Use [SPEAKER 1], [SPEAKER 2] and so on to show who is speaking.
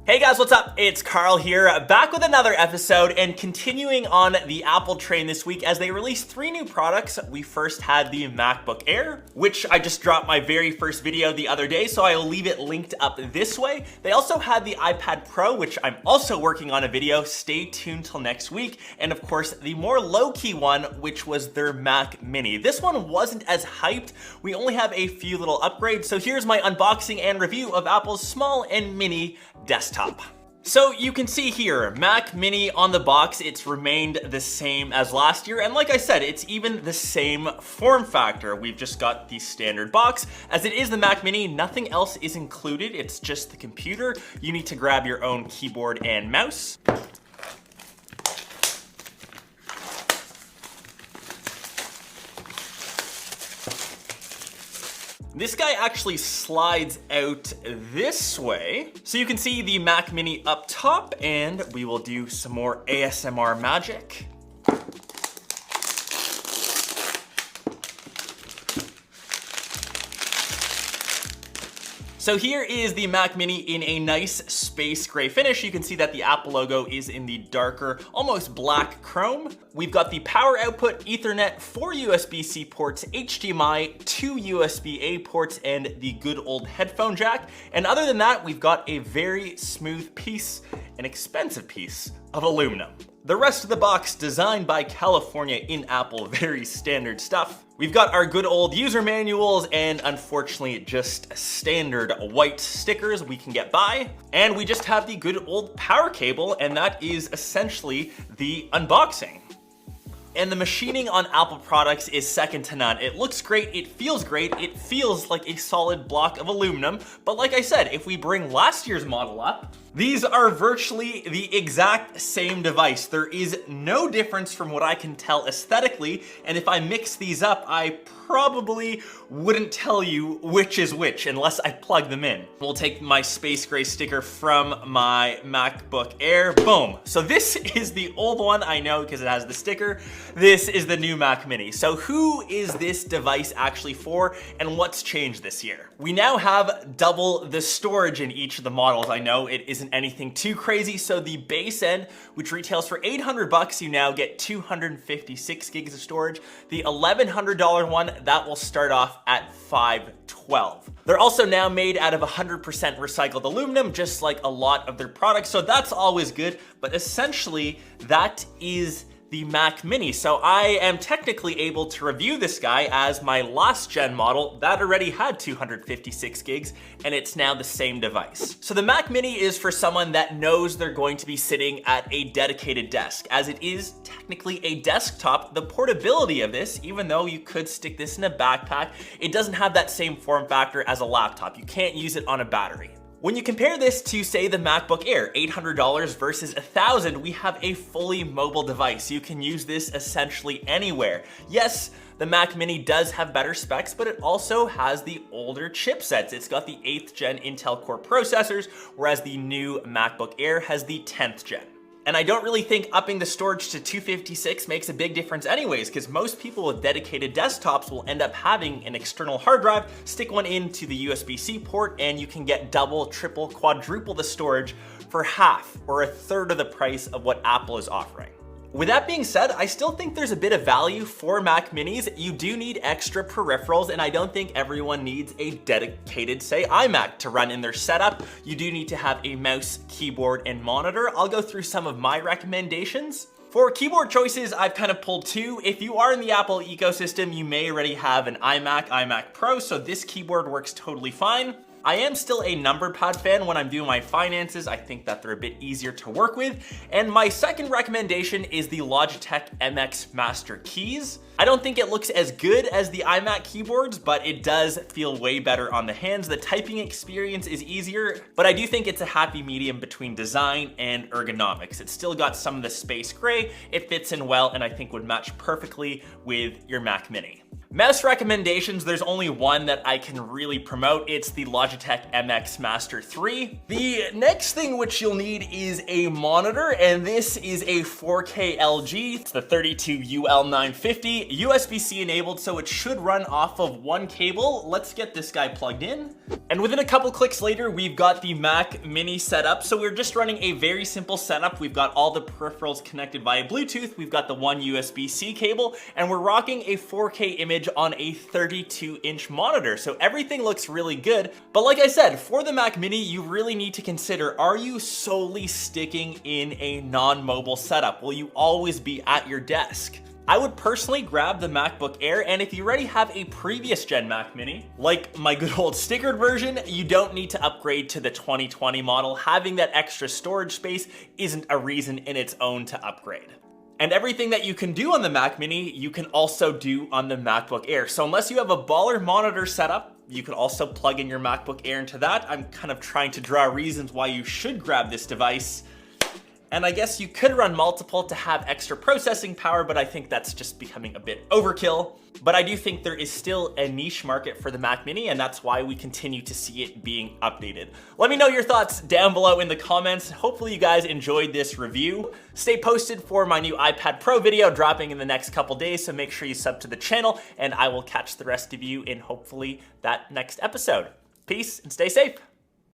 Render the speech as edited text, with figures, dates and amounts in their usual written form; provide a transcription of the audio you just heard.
[SPEAKER 1] Hey guys, what's up? It's Carl here, back with another episode and continuing on the Apple train this week as they released 3 new products. We first had the MacBook Air, which I just dropped my very first video the other day, so I'll leave it linked up this way. They also had the iPad Pro, which I'm also working on a video. Stay tuned till next week. And of course, the more low-key one, which was their Mac Mini. This one wasn't as hyped. We only have a few little upgrades, so here's my unboxing and review of Apple's small and mini desktop. So you can see here, Mac Mini on the box, it's remained the same as last year. And like I said, it's even the same form factor. We've just got the standard box. As it is the Mac Mini, nothing else is included. It's just the computer. You need to grab your own keyboard and mouse. This guy actually slides out this way. So you can see the Mac Mini up top, and we will do some more ASMR magic. So here is the Mac Mini in a nice space gray finish. You can see that the Apple logo is in the darker, almost black chrome. We've got the power output, Ethernet, 4 USB-C ports, HDMI, 2 USB-A ports, and the good old headphone jack. And other than that, we've got a very smooth piece, an expensive piece of aluminum. The rest of the box designed by California in Apple, very standard stuff. We've got our good old user manuals and unfortunately just standard white stickers we can get by. And we just have the good old power cable, and that is essentially the unboxing. And the machining on Apple products is second to none. It looks great, it feels like a solid block of aluminum. But like I said, if we bring last year's model up, these are virtually the exact same device. There is no difference from what I can tell aesthetically, and if I mix these up, I probably wouldn't tell you which is which unless I plug them in. We'll take my space gray sticker from my MacBook Air, boom. So this is the old one, I know because it has the sticker. This is the new Mac Mini. So who is this device actually for, and what's changed this year? We now have double the storage in each of the models. I know it isn't anything too crazy. So the base end, which retails for $800, you now get 256 gigs of storage. The $1,100 one, that will start off at $512. They're also now made out of 100% recycled aluminum, just like a lot of their products. So that's always good, but essentially that is the Mac Mini. So I am technically able to review this guy as my last gen model that already had 256 gigs, and it's now the same device. So the Mac Mini is for someone that knows they're going to be sitting at a dedicated desk. As it is technically a desktop, the portability of this, even though you could stick this in a backpack, it doesn't have that same form factor as a laptop. You can't use it on a battery. When you compare this to, say, the MacBook Air, $800 versus $1,000, we have a fully mobile device. You can use this essentially anywhere. Yes, the Mac Mini does have better specs, but it also has the older chipsets. It's got the 8th gen Intel Core processors, whereas the new MacBook Air has the 10th gen. And I don't really think upping the storage to 256 makes a big difference anyways, because most people with dedicated desktops will end up having an external hard drive, stick one into the USB-C port, and you can get double, triple, quadruple the storage for half or a third of the price of what Apple is offering. With that being said, I still think there's a bit of value for Mac Minis. You do need extra peripherals, and I don't think everyone needs a dedicated, say, iMac to run in their setup. You do need to have a mouse, keyboard, and monitor. I'll go through some of my recommendations. For keyboard choices, I've kind of pulled 2. If you are in the Apple ecosystem, you may already have an iMac Pro, so this keyboard works totally fine. I am still a number pad fan when I'm doing my finances. I think that they're a bit easier to work with. And my second recommendation is the Logitech MX Master Keys. I don't think it looks as good as the iMac keyboards, but it does feel way better on the hands. The typing experience is easier, but I do think it's a happy medium between design and ergonomics. It's still got some of the space gray. It fits in well, and I think would match perfectly with your Mac Mini. Mouse recommendations, there's only one that I can really promote. It's the Logitech MX Master 3. The next thing which you'll need is a monitor, and this is a 4K LG. It's the 32UL950, USB-C enabled, so it should run off of one cable. Let's get this guy plugged in. And within a couple clicks later, we've got the Mac Mini set up. So we're just running a very simple setup. We've got all the peripherals connected via Bluetooth. We've got the one USB-C cable, and we're rocking a 4K image on a 32-inch monitor. So everything looks really good. But like I said, for the Mac Mini, you really need to consider, are you solely sticking in a non-mobile setup? Will you always be at your desk? I would personally grab the MacBook Air, and if you already have a previous gen Mac Mini, like my good old stickered version, you don't need to upgrade to the 2020 model. Having that extra storage space isn't a reason in its own to upgrade. And everything that you can do on the Mac Mini, you can also do on the MacBook Air. So unless you have a baller monitor setup, you can also plug in your MacBook Air into that. I'm kind of trying to draw reasons why you should grab this device. And I guess you could run multiple to have extra processing power, but I think that's just becoming a bit overkill. But I do think there is still a niche market for the Mac Mini, and that's why we continue to see it being updated. Let me know your thoughts down below in the comments. Hopefully you guys enjoyed this review. Stay posted for my new iPad Pro video dropping in the next couple days, so make sure you sub to the channel, and I will catch the rest of you in hopefully that next episode. Peace and stay safe.